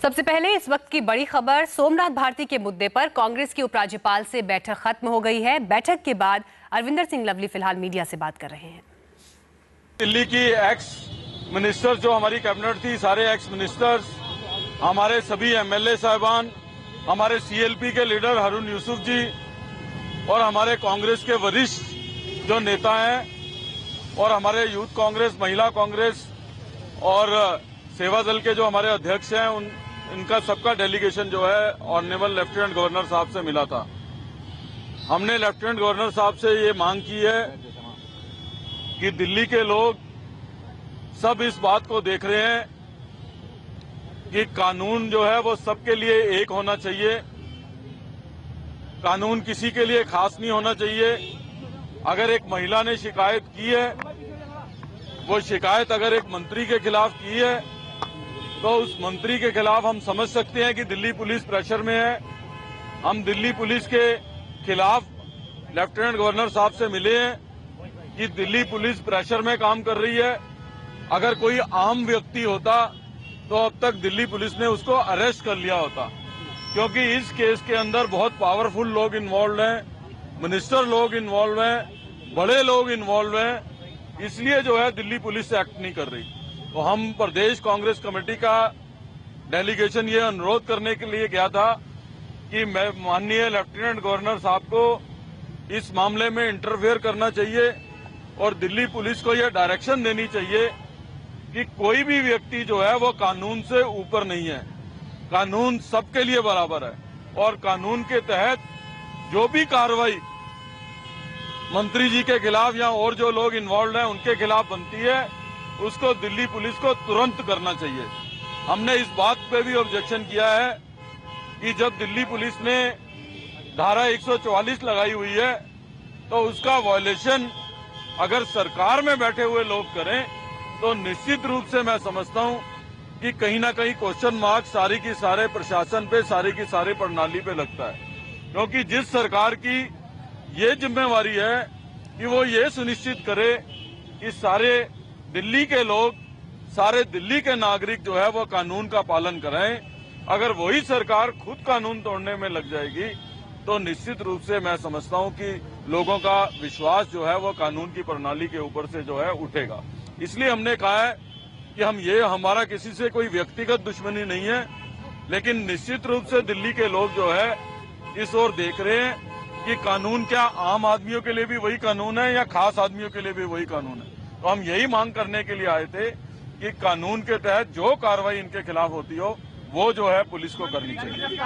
सबसे पहले इस वक्त की बड़ी खबर, सोमनाथ भारती के मुद्दे पर कांग्रेस की उपराज्यपाल से बैठक खत्म हो गई है। बैठक के बाद अरविंदर सिंह लवली फिलहाल मीडिया से बात कर रहे हैं। दिल्ली की एक्स मिनिस्टर्स जो हमारी कैबिनेट थी, सारे एक्स मिनिस्टर्स, हमारे सभी एमएलए साहिबान, हमारे सीएलपी के लीडर हारून यूसुफ जी और हमारे कांग्रेस के वरिष्ठ जो नेता हैं और हमारे यूथ कांग्रेस, महिला कांग्रेस और सेवा दल के जो हमारे अध्यक्ष हैं, इनका सबका डेलीगेशन जो है ऑनरेबल लेफ्टिनेंट गवर्नर साहब से मिला था। हमने लेफ्टिनेंट गवर्नर साहब से ये मांग की है कि दिल्ली के लोग सब इस बात को देख रहे हैं कि कानून जो है वो सबके लिए एक होना चाहिए, कानून किसी के लिए खास नहीं होना चाहिए। अगर एक महिला ने शिकायत की है, वो शिकायत अगर एक मंत्री के खिलाफ की है तो उस मंत्री के खिलाफ हम समझ सकते हैं कि दिल्ली पुलिस प्रेशर में है। हम दिल्ली पुलिस के खिलाफ लेफ्टिनेंट गवर्नर साहब से मिले हैं कि दिल्ली पुलिस प्रेशर में काम कर रही है। अगर कोई आम व्यक्ति होता तो अब तक दिल्ली पुलिस ने उसको अरेस्ट कर लिया होता, क्योंकि इस केस के अंदर बहुत पावरफुल लोग इन्वॉल्व हैं, मिनिस्टर लोग इन्वॉल्व हैं, बड़े लोग इन्वॉल्व हैं, इसलिए जो है दिल्ली पुलिस एक्ट नहीं कर रही। तो हम प्रदेश कांग्रेस कमेटी का डेलीगेशन ये अनुरोध करने के लिए गया था कि मैं माननीय लेफ्टिनेंट गवर्नर साहब को इस मामले में इंटरफेयर करना चाहिए और दिल्ली पुलिस को यह डायरेक्शन देनी चाहिए कि कोई भी व्यक्ति जो है वो कानून से ऊपर नहीं है। कानून सबके लिए बराबर है और कानून के तहत जो भी कार्रवाई मंत्री जी के खिलाफ या और जो लोग इन्वॉल्व हैं उनके खिलाफ बनती है, उसको दिल्ली पुलिस को तुरंत करना चाहिए। हमने इस बात पे भी ऑब्जेक्शन किया है कि जब दिल्ली पुलिस ने धारा 144 लगाई हुई है तो उसका वायलेशन अगर सरकार में बैठे हुए लोग करें तो निश्चित रूप से मैं समझता हूं कि कहीं ना कहीं क्वेश्चन मार्क सारी की सारे प्रशासन पे, सारी की सारी प्रणाली पे लगता है, क्योंकि जिस सरकार की ये जिम्मेवारी है कि वो ये सुनिश्चित करे कि सारे दिल्ली के लोग, सारे दिल्ली के नागरिक जो है वो कानून का पालन करें। अगर वही सरकार खुद कानून तोड़ने में लग जाएगी तो निश्चित रूप से मैं समझता हूं कि लोगों का विश्वास जो है वो कानून की प्रणाली के ऊपर से जो है उठेगा। इसलिए हमने कहा है कि हमारा किसी से कोई व्यक्तिगत दुश्मनी नहीं है, लेकिन निश्चित रूप से दिल्ली के लोग जो है इस ओर देख रहे हैं कि कानून क्या आम आदमियों के लिए भी वही कानून है या खास आदमियों के लिए भी वही कानून है। तो हम यही मांग करने के लिए आए थे कि कानून के तहत जो कार्रवाई इनके खिलाफ होती हो वो जो है पुलिस को करनी चाहिए।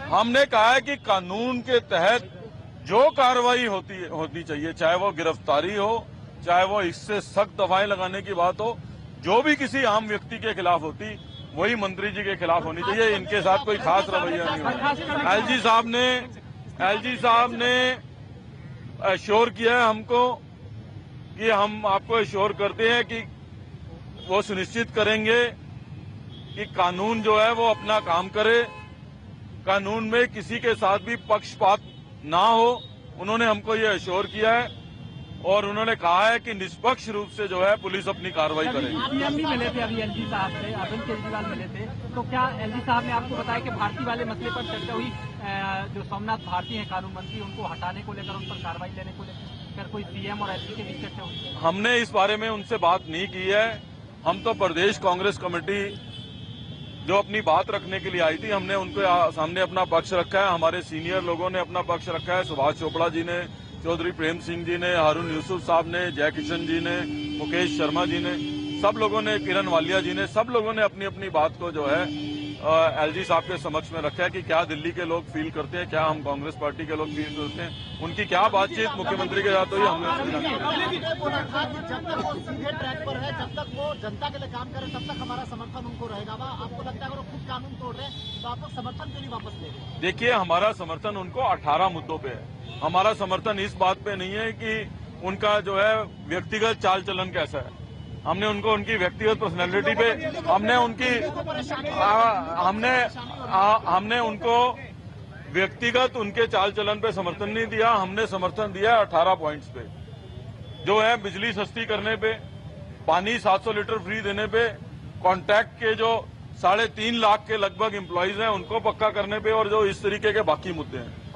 हमने कहा है कि कानून के तहत जो कार्रवाई होती चाहिए, चाहे वो गिरफ्तारी हो, चाहे वो इससे सख्त दफाएं लगाने की बात हो, जो भी किसी आम व्यक्ति के खिलाफ होती वही मंत्री जी के खिलाफ होनी चाहिए। इनके साथ कोई खास रवैया नहीं होना। एलजी साहब ने एश्योर किया है हमको कि हम आपको एश्योर करते हैं कि वो सुनिश्चित करेंगे कि कानून जो है वो अपना काम करे, कानून में किसी के साथ भी पक्षपात ना हो। उन्होंने हमको ये एश्योर किया है और उन्होंने कहा है कि निष्पक्ष रूप से जो है पुलिस अपनी कार्रवाई करेगी। सीएम भी मिले थे अभी एलजी साहब से, अरविंद केजरीवाल मिले थे, तो क्या एलजी साहब ने आपको बताया कि भारती वाले मसले पर चर्चा हुई, जो सोमनाथ भारती हैं कानून मंत्री, उनको हटाने को लेकर, उन पर कार्रवाई लेने को लेकर कोई सीएम और एलजी के बीच चर्चा हुई? हमने इस बारे में उनसे बात नहीं की है। हम तो प्रदेश कांग्रेस कमेटी जो अपनी बात रखने के लिए आई थी, हमने उनके सामने अपना पक्ष रखा है। हमारे सीनियर लोगों ने अपना पक्ष रखा है, सुभाष चोपड़ा जी ने, चौधरी प्रेम सिंह जी ने, हारून यूसुफ साहब ने, जय किशन जी ने, मुकेश शर्मा जी ने, सब लोगों ने, किरण वालिया जी ने, सब लोगों ने अपनी अपनी बात को जो है एलजी साहब के समक्ष में रखा है कि क्या दिल्ली के लोग फील करते हैं, क्या हम कांग्रेस पार्टी के लोग फील करते हैं, उनकी क्या बातचीत मुख्यमंत्री के साथ हुई हमने जब तक वो सीधे ट्रैक पर है, जब तक वो जनता के लिए काम करे, तब तक हमारा समर्थन उनको रहेगा। आपको लगता है अगर वो खुद कानून तोड़ रहे हैं तो आप लोग समर्थन क्यों नहीं वापस ले रहे? देखिए, हमारा समर्थन उनको 18 मुद्दों पे है। हमारा समर्थन इस बात पे नहीं है कि उनका जो है व्यक्तिगत चाल चलन कैसा है। हमने उनको उनकी व्यक्तिगत पर्सनैलिटी पे हमने उनको व्यक्तिगत उनके चाल चलन पे समर्थन नहीं दिया। हमने समर्थन दिया 18 पॉइंट्स पे, जो है बिजली सस्ती करने पे, पानी 700 लीटर फ्री देने पे, कॉन्ट्रैक्ट के जो 3.5 लाख के लगभग एम्प्लॉइज हैं उनको पक्का करने पे और जो इस तरीके के बाकी मुद्दे हैं।